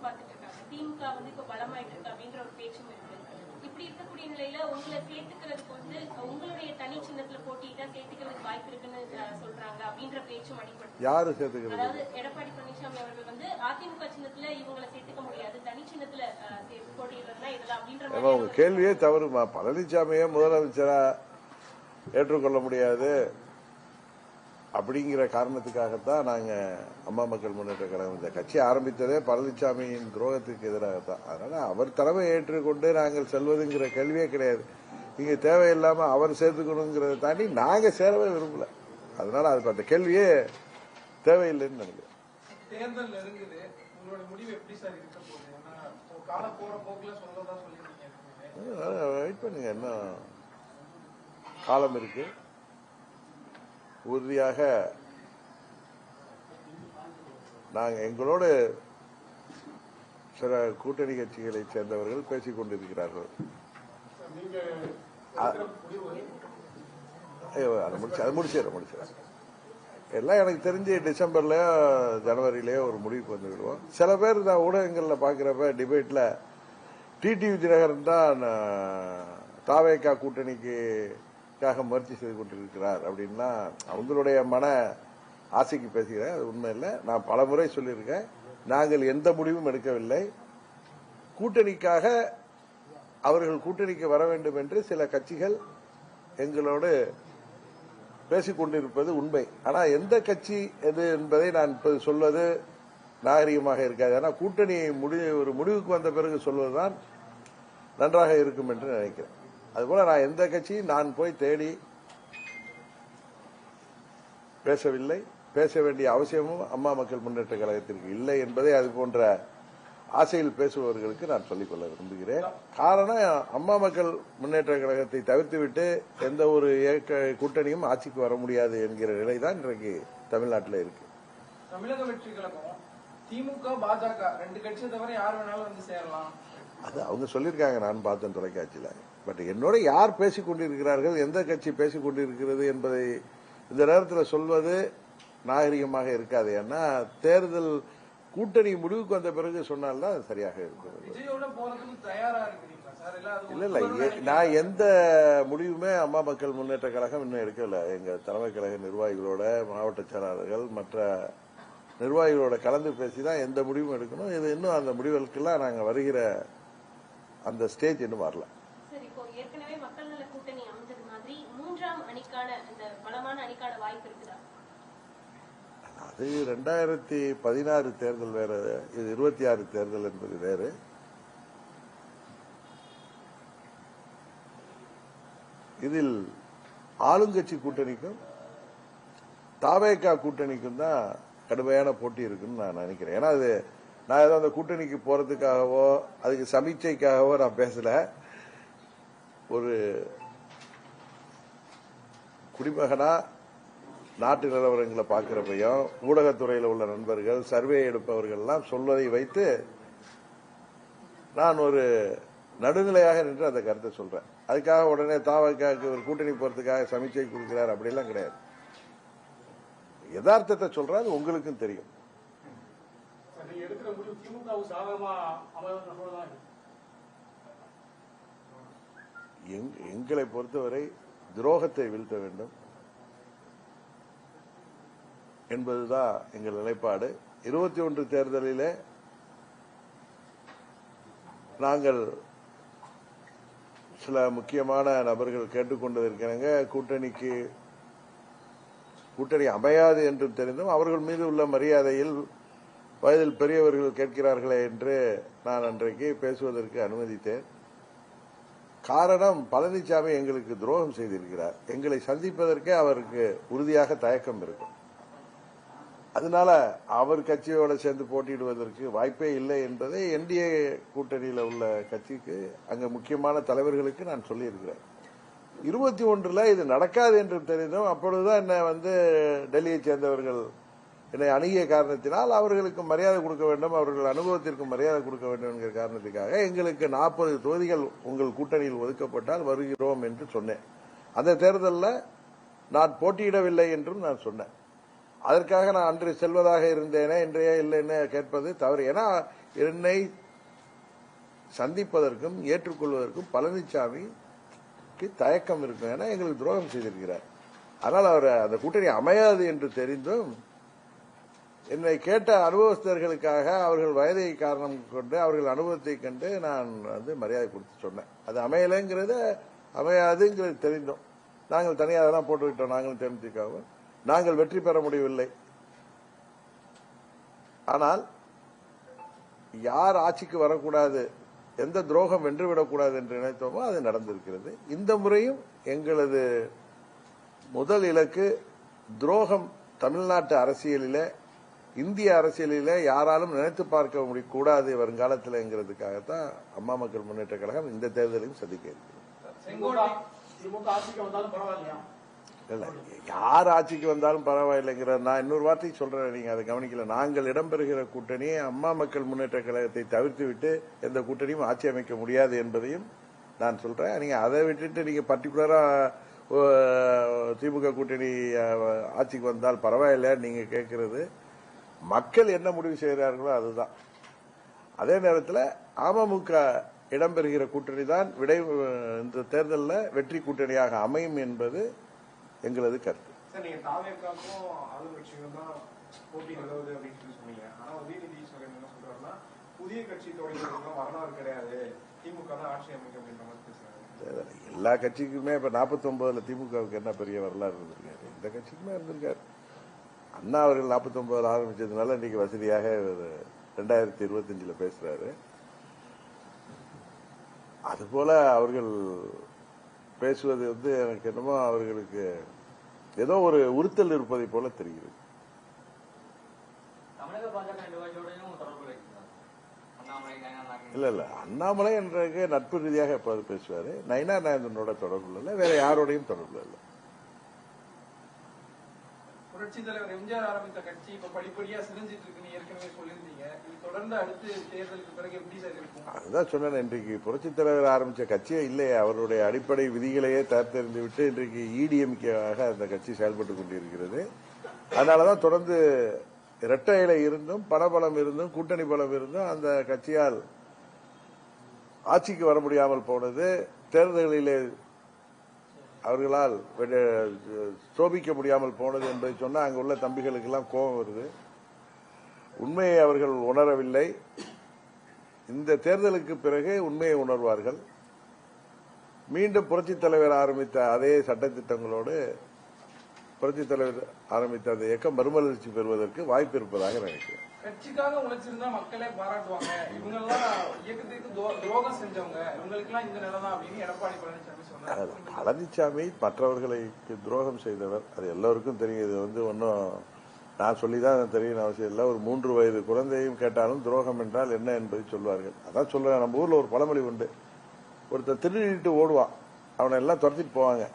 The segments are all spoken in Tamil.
எதிர்பார்த்துட்டு இருக்காங்க. திமுக இப்ப பலமாயிட்டு இருக்கு அப்படின்ற ஒரு பேச்சும் இருக்கு. இப்படி இருக்கக்கூடிய நிலையில உங்களை சேர்த்துக்கிறதுக்கு உங்களுடைய தனி சின்னத்துல போட்டிட்டா சேர்த்துக்கிறதுக்கு வாய்ப்பு இருக்குன்னு சொல்றாங்க அப்படின்ற பேச்சும் அடிப்படை. யாரு சேர்த்துக்கிறது? அதாவது எடப்பாடி பழனிசாமி அவர்கள் அதிமுக சின்னத்துல இவங்களை சேர்த்துக்க முடியாது, தனி சின்னத்துல போட்டியிடுறதுனா இதெல்லாம் அப்படின்ற உங்க கேள்வியே தவறுமா. பழனிசாமியே முதலமைச்சரா ஏற்றுக்கொள்ள முடியாது அப்படிங்கிற காரணத்துக்காகத்தான் நாங்க அம்மா மக்கள் முன்னேற்ற கழகம் இந்த கட்சி ஆரம்பித்ததே பழனிசாமியின் துரோகத்துக்கு எதிராகத்தான். அதனால அவர் தலைமை ஏற்றுக்கொண்டு நாங்கள் செல்வதுங்கிற கேள்வியே கிடையாது. இங்க தேவையில்லாம அவர் சேர்த்துக்கணுங்கிறத தாண்டி நாங்க சேரவே விரும்பல. அதனால அது அந்த கேள்வியே தேவையில்லைன்னு நினைக்கிறேன். தேர்தல் நெருங்குது, உங்களோட முடிவு எப்படி சார் இருக்க போகுது? கால போற போக்குல சொல்லதா சொல்லிருக்கீங்க. வெயிட் பண்ணுங்க, என்ன காலம் இருக்கு. உறுதியாக நாங்கள் எங்களோடு சில கூட்டணி கட்சிகளை சேர்ந்தவர்கள் பேசிக் கொண்டிருக்கிறார்கள். அது முடிச்சிடறேன். எல்லாம் எனக்கு தெரிஞ்சு டிசம்பர்லயோ ஜனவரியிலயோ ஒரு முடிவுக்கு வந்து விடுவோம். சில பேர் நான் ஊடகங்கள்ல பாக்குறப்ப டிபேட்ல டிடிவி தினகரன் தான் தாவேகா கூட்டணிக்காக முயற்சி செய்து கொண்டிருக்கிறார் அப்படின்னா அவங்களுடைய மன ஆசைக்கு பேசுகிறேன். அது உண்மை இல்லை. நான் பல முறை சொல்லியிருக்கேன், நாங்கள் எந்த முடிவும் எடுக்கவில்லை. கூட்டணிக்காக அவர்கள் கூட்டணிக்கு வர வேண்டும் என்று சில கட்சிகள் எங்களோடு பேசிக் கொண்டிருப்பது உண்மை. ஆனா எந்த கட்சி எது என்பதை நான் இப்போது சொல்வது நாகரிகமாக இருக்காது. ஆனா கூட்டணி ஒரு முடிவுக்கு வந்த பிறகு சொல்வதுதான் நன்றாக இருக்கும் என்று நினைக்கிறேன். அதுபோல நான் எந்த கட்சியும் நான் போய் தேடி பேசவில்லை. பேச வேண்டிய அவசியமும் அம்மா மக்கள் முன்னேற்ற கழகத்திற்கு இல்லை என்பதை அது போன்ற ஆசையில் பேசுபவர்களுக்கு நான் சொல்லிக்கொள்ள விரும்புகிறேன். காரணம், அம்மா மக்கள் முன்னேற்ற கழகத்தை தவிர்த்துவிட்டு எந்த ஒரு கூட்டணியும் ஆட்சிக்கு வர முடியாது என்கிற நிலைதான் இன்றைக்கு தமிழ்நாட்டில் இருக்கு. தமிழக வெற்றி கழகம் திமுக பாஜக ரெண்டு கட்சியை தவிர யார் வேணாலும் வந்து சேரலாம், அது அவங்க சொல்லியிருக்காங்க. நான் பார்த்தேன் தொலைக்காட்சியில். பட் என்னோட யார் பேசிக் கொண்டிருக்கிறார்கள், எந்த கட்சி பேசிக் கொண்டிருக்கிறது என்பதை இந்த நேரத்தில் சொல்வது நாகரிகமாக இருக்காது. ஏன்னா தேர்தல் கூட்டணி முடிவுக்கு வந்த பிறகு சொன்னால்தான் அது சரியாக இருக்கும். இல்ல இல்ல, நான் எந்த முடிவுமே அம்மா மக்கள் முன்னேற்ற கழகம் இன்னும் எடுக்கல. எங்க தலைமை கழக நிர்வாகிகளோட, மாவட்ட செயலாளர்கள், மற்ற நிர்வாகிகளோட கலந்து பேசிதான் எந்த முடிவும் எடுக்கணும். இது இன்னும் அந்த முடிவுகளுக்கெல்லாம் நாங்க வருகிற அந்த ஸ்டேஜ் இன்னும் வரல. ஏற்கனவே மக்கள் நல கூட்டணி அமைஞ்சது மாதிரி மூன்றாம் அணிக்கான இந்த பலமான அணிக்கான வாய்ப்பு இருக்குதா? அது 2016 தேர்தல் வேற, இது 26 தேர்தல் என்பது வேறு. இதில் ஆளுங்கட்சி கூட்டணிக்கும் தாவேகா கூட்டணிக்கும் தான் கடுமையான போட்டி இருக்குன்னு நான் நினைக்கிறேன். ஏன்னா அது நான் ஏதோ அந்த கூட்டணிக்கு போறதுக்காகவோ அதுக்கு சமீட்சைக்காகவோ நான் பேசல. ஒரு குடிமகனா நாட்டு நிலவரங்களை பார்க்கிறப்பையும் ஊடகத்துறையில் உள்ள நண்பர்கள், சர்வே எடுப்பவர்கள் எல்லாம் சொல்வதை வைத்து நான் ஒரு நடுநிலையாக நின்று அந்த கருத்தை சொல்றேன். அதுக்காக உடனே தாவக்காக்கு ஒரு கூட்டணி போறதுக்காக சமீட்சை கொடுக்கிறார் அப்படிலாம் கிடையாது. யதார்த்தத்தை சொல்றது உங்களுக்கும் தெரியும். எங்களை பொறுத்தவரை துரோகத்தை வீழ்த்த வேண்டும் என்பதுதான் எங்கள் நிலைப்பாடு. 21 தேர்தலிலே நாங்கள் சில முக்கியமான நபர்கள் கேட்டுக்கொண்டிருக்கிறாங்க. கூட்டணி அமையாது என்று தெரிந்தும் அவர்கள் மீது உள்ள மரியாதையில் வயதில் பெரியவர்கள் கேட்கிறார்களே என்று நான் அன்றைக்கு பேசுவதற்கு அனுமதித்தேன். காரணம், பழனிசாமி எங்களுக்கு துரோகம் செய்திருக்கிறார். எங்களை சந்திப்பதற்கே அவருக்கு உறுதியாக தயக்கம் இருக்கும். அதனால அவர் கட்சியோட சேர்ந்து போட்டியிடுவதற்கு வாய்ப்பே இல்லை என்பதை என்டிஏ கூட்டணியில் உள்ள கட்சிக்கு அங்க முக்கியமான தலைவர்களுக்கு நான் சொல்லியிருக்கிறேன். 21 இது நடக்காது என்று தெரிந்தும் அப்பொழுதுதான் என்ன டெல்லியை சேர்ந்தவர்கள் என்னை அணுகிய காரணத்தினால் அவர்களுக்கு மரியாதை கொடுக்க வேண்டும், அவர்கள் அனுபவத்திற்கு மரியாதை கொடுக்க வேண்டும் என்கிற காரணத்துக்காக எங்களுக்கு 40 தொகுதிகள் உங்கள் கூட்டணியில் ஒதுக்கப்பட்டால் வருகிறோம் என்று சொன்னேன். அந்த தேர்தலில் நான் போட்டியிடவில்லை என்றும் நான் சொன்னேன். அதற்காக நான் அன்று செல்வதாக இருந்தேனே, இன்றைய இல்லைன்னு கேட்பது தவறு. ஏன்னா என்னை சந்திப்பதற்கும் ஏற்றுக்கொள்வதற்கும் பழனிசாமிக்கு தயக்கம் இருக்கும். ஏன்னா எங்களுக்கு துரோகம் செய்திருக்கிறார். ஆனால் அவர் அந்த கூட்டணி அமையாது என்று தெரிந்தும் என்னை கேட்ட அனுபவஸ்தர்களுக்காக அவர்கள் வயதை காரணம் கொண்டு அவர்கள் அனுபவத்தை கண்டு நான் மரியாதை கொடுத்து சொன்னேன். அது அமையலைங்கிறத அமையாதுங்கிறது தெரிந்தோம். நாங்கள் தனியாக தான் போட்டுவிட்டோம். நாங்களும் தேமுதிகவும் நாங்கள் வெற்றி பெற முடியவில்லை. ஆனால் யார் ஆட்சிக்கு வரக்கூடாது, எந்த துரோகம் வென்றுவிடக்கூடாது என்று நினைத்தோமோ அது நடந்திருக்கிறது. இந்த முறையும் எங்களது முதல் இலக்கு துரோகம் தமிழ்நாட்டு அரசியலில், இந்திய அரசியலில் யாராலும் நினைத்து பார்க்க முடியக்கூடாது வருங்காலத்தில்ங்கிறதுக்காகத்தான் அம்மா மக்கள் முன்னேற்ற கழகம் இந்த தேர்தலையும் சந்திக்க இருக்கிறது. இல்ல, யார் ஆட்சிக்கு வந்தாலும் பரவாயில்லைங்கிற நான் இன்னொரு வார்த்தை சொல்றேன், நீங்க அதை கவனிக்கல. நாங்கள் இடம்பெறுகிற கூட்டணி அம்மா மக்கள் முன்னேற்ற கழகத்தை தவிர்த்து விட்டு எந்த கூட்டணியும் ஆட்சி அமைக்க முடியாது என்பதையும் நான் சொல்றேன். நீங்க அதை விட்டுட்டு நீங்க பர்டிகுலரா திமுக கூட்டணி ஆட்சிக்கு வந்தால் பரவாயில்ல நீங்க கேட்கறது, மக்கள் என்ன முடிவு செய்கிறார்களோ அதுதான். அதே நேரத்தில் அமமுக இடம்பெறுகிற கூட்டணி தான் இந்த தேர்தலில் வெற்றி கூட்டணியாக அமையும் என்பது எங்களது கருத்து. சார், நீங்க தாவேக்காக்கும் ஆளுங்கட்சியும் தான் போட்டி நிலவுது அப்படின்னு சொன்னீங்க. ஆனா உதயநிதி ஸ்டாலின் என்ன சொல்றாருன்னா, புதிய கட்சி தொடங்குறதுக்கு வரலாறு கிடையாது, திமுக தான் ஆட்சி அமைக்க அப்படின்ற மாதிரி பேசுறாரு. எல்லா கட்சிக்குமே இப்ப 49ல திமுகவுக்கு என்ன பெரிய வரலாறு இருந்திருக்காரு? இந்த கட்சிக்குமே இருந்திருக்காரு. அண்ணா அவர்கள் 49 ஆரம்பிச்சதுனால இன்னைக்கு வசதியாக 2025 பேசுறாரு. அதுபோல அவர்கள் பேசுவது எனக்கு என்னமோ அவர்களுக்கு ஏதோ ஒரு உறுத்தல் இருப்பதை போல தெரிகிறது. இல்ல அண்ணாமலை என்ற நட்பு ரீதியாக எப்போது பேசுவாரு. நயினா நாயந்தனோட தொடர்பு இல்லை, வேற யாரோடையும் தொடர்பு இல்லை. புரட்சி தலைவர் எம்ஜிஆர் ஆரம்பித்த கட்சி இப்ப படிப்படியா சிரிஞ்சிட்டு இருக்குன்னு ஏற்கனவே சொல்லியிருந்தீங்க. இது தொடர்ந்து அடுத்து தேர்தலுக்கு பிறகு எப்படி சார் இருக்கும்? அதுதான் சொன்னேன், இன்றைக்கு புரட்சி தலைவர் ஆரம்பிச்ச கட்சியே இல்லையே. அவருடைய அடிப்படை விதிகளையே தரித்தெறிந்து விட்டு இன்றைக்கு இடிஎம்கேவாக அந்த கட்சி செயல்பட்டுக் கொண்டிருக்கிறது. அதனாலதான் தொடர்ந்து இரட்டை இலை இருந்தும் பணபலம் இருந்தும் கூட்டணி பலம் இருந்தும் அந்த கட்சியால் ஆட்சிக்கு வர முடியாமல் போனது. தேர்தலிலே அவர்களால் சோபிக்க முடியாமல் போனது என்பதை சொன்னா அங்க உள்ள தம்பிகளுக்கு எல்லாம் கோபம் வருது. உண்மையை அவர்கள் உணரவில்லை. இந்த தேர்தலுக்கு பிறகு உண்மையை உணர்வார்கள். மீண்டும் புரட்சித் தலைவர் ஆரம்பித்த அதே சட்டத்திட்டங்களோடு புரட்சித் தலைவர் ஆரம்பித்த அந்த இயக்கம் மறுமலர்ச்சி பெறுவதற்கு வாய்ப்பு இருப்பதாக நினைக்கிறேன். கட்சிக்காக உழைச்சிருந்தா மக்களே பாராட்டுவாங்க. இவங்க எல்லாம் இயக்கத்திற்கு துரோகம் செஞ்சவங்க, இவங்களுக்கு எல்லாம் இந்த நிலைதான் அப்படின்னு எடப்பாடி பழனிசாமி சொன்னார். பழனிசாமி மற்றவர்களுக்கு துரோகம் செய்தவர், அது எல்லோருக்கும் தெரியும். இது ஒன்னும் நான் சொல்லிதான் தெரியும் அவசியம் இல்லை. ஒரு 3 வயது குழந்தையும் கேட்டாலும் துரோகம் என்றால் என்ன என்பதை சொல்வார்கள். அதான் சொல்றேன், நம்ம ஊர்ல ஒரு பழமொழி உண்டு, ஒருத்தர் திருடிட்டு ஓடுவான், அவனை எல்லாம் துரத்திட்டு போவாங்க.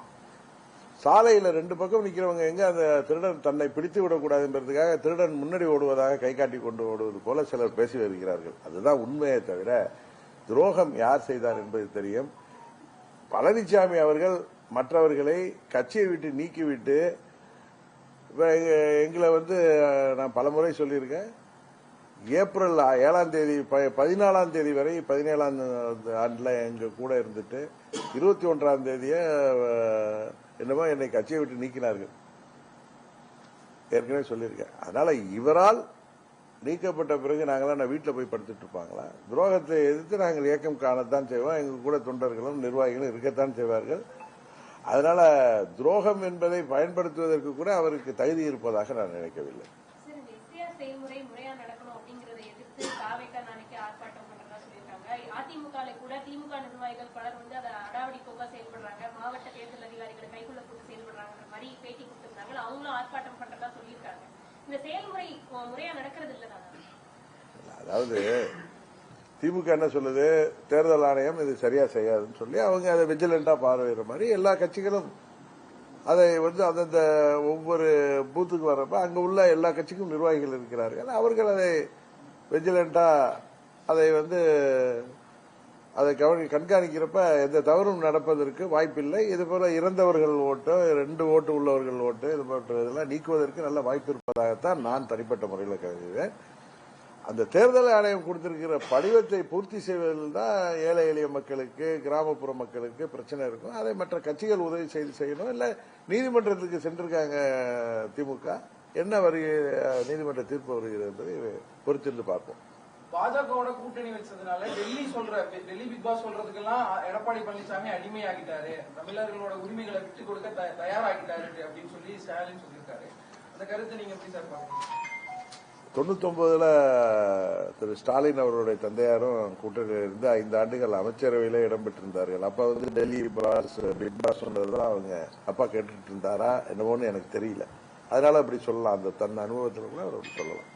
சாலையில 2 பக்கம் நிக்கிறவங்க எங்க அந்த திருடன் தன்னை பிடித்து விடக்கூடாது என்பதற்காக திருடன் முன்னாடி ஓடுவதாக கை காட்டி கொண்டு ஓடுவது போல சிலர் பேசி வருகிறார்கள். அதுதான் உண்மையை தவிர துரோகம் யார் செய்தார் என்பது தெரியும். பழனிசாமி அவர்கள் மற்றவர்களை கட்சியை விட்டு நீக்கிவிட்டு எங்களை நான் பலமுறை சொல்லியிருக்கேன். ஏப்ரல் 7ஆம் தேதி 14ஆம் தேதி வரை 17ஆம் ஆண்டுல எங்க கூட இருந்துட்டு 21ஆம் தேதிய என்னமோ என்னை கட்சியை விட்டு நீக்கினார்கள், ஏற்கனவே சொல்லியிருக்கேன். அதனால இவரால் நீக்கப்பட்ட பிறகு நாங்களாம் வீட்டில் போய் படுத்துட்டு இருப்பாங்களா? துரோகத்தை எதிர்த்து நாங்கள் இயக்கம் காணத்தான் செய்வோம். எங்க கூட தொண்டர்களும் நிர்வாகிகளும் இருக்கத்தான் செய்வார்கள். அதனால துரோகம் என்பதை பயன்படுத்துவதற்கு கூட அவருக்கு தகுதி இருப்பதாக நான் நினைக்கவில்லை. செயல்முறை முறையா நடக்கணும் அப்படிங்கறதை எதிர்த்து தாவேகா நாளைக்கு ஆர்ப்பாட்டம் பண்றதா சொல்லியிருக்காங்க. அதிமுக கூட திமுக நிர்வாகிகள் பலர் அதை அடாவடி போக்கா செயல்படுறாங்க, மாவட்ட தேர்தல் அதிகாரிகளை கைக்குள்ள போட்டு செயல்படுறாங்க மாதிரி பேட்டி கொடுத்திருந்தாங்க. அவங்களும் ஆர்ப்பாட்டம் பண்றதா சொல்லியிருக்காங்க. இந்த செயல்முறை முறையா நடக்கிறது இல்லதானா? அதாவது திமுக என்ன சொல்லுது, தேர்தல் ஆணையம் இது சரியா செய்யாதுன்னு சொல்லி அவங்க அதை விஜிலண்டா பார்வையிற மாதிரி எல்லா கட்சிகளும் அதை அந்தந்த ஒவ்வொரு பூத்துக்கு வர்றப்ப அங்க உள்ள எல்லா கட்சிக்கும் நிர்வாகிகள் இருக்கிறார்கள். அவர்கள் அதை விஜிலண்டா அதை அதை கண்காணிக்கிறப்ப எந்த தவறும் நடப்பதற்கு வாய்ப்பில்லை. இது போல இறந்தவர்கள் ஓட்டு, 2 ஓட்டு உள்ளவர்கள் ஓட்டு, இது போன்ற இதெல்லாம் நீக்குவதற்கு நல்ல வாய்ப்பு இருப்பதாகத்தான் நான் தனிப்பட்ட முறையில் கருதுகிறேன். அந்த தேர்தல் ஆணையம் கொடுத்திருக்கிற படிவத்தை பூர்த்தி செய்வதில் தான் ஏழை எளிய மக்களுக்கு, கிராமப்புற மக்களுக்கு பிரச்சனை இருக்கும். அதை மற்ற கட்சிகள் உதவி செய்யணும். இல்ல நீதிமன்றத்துக்கு சென்றிருக்காங்க திமுக, என்ன நீதிமன்ற தீர்ப்பு வருகிறது என்பதை பொறுத்திருந்து பார்ப்போம். பாஜகவோட கூட்டணி வச்சதுனால டெல்லி பிக் பாஸ் சொல்றதுக்கெல்லாம் எடப்பாடி பழனிசாமி அடிமையாகிட்டாரு, தமிழர்களோட உரிமைகளை விட்டுக் கொடுக்க தயாராகிட்டாரு அப்படின்னு சொல்லி ஸ்டாலின் சொல்லியிருக்காரு. அந்த கருத்தை நீங்க எப்படி சார் பாக்குறீங்க? 99 திரு ஸ்டாலின் அவருடைய தந்தையாரும் கூட்டணியில் இருந்து 5 ஆண்டுகள் அமைச்சரவையில இடம்பெற்றிருந்தார்கள். அப்ப டெல்லி பாஸ் பிக் பாஸ் சொன்னதுதான் அவங்க அப்பா கேட்டுட்டு இருந்தாரா என்னவோன்னு எனக்கு தெரியல. அதனால அப்படி சொல்லலாம். அந்த தன் அனுபவத்தில் கூட அவர் அப்படி சொல்லலாம்.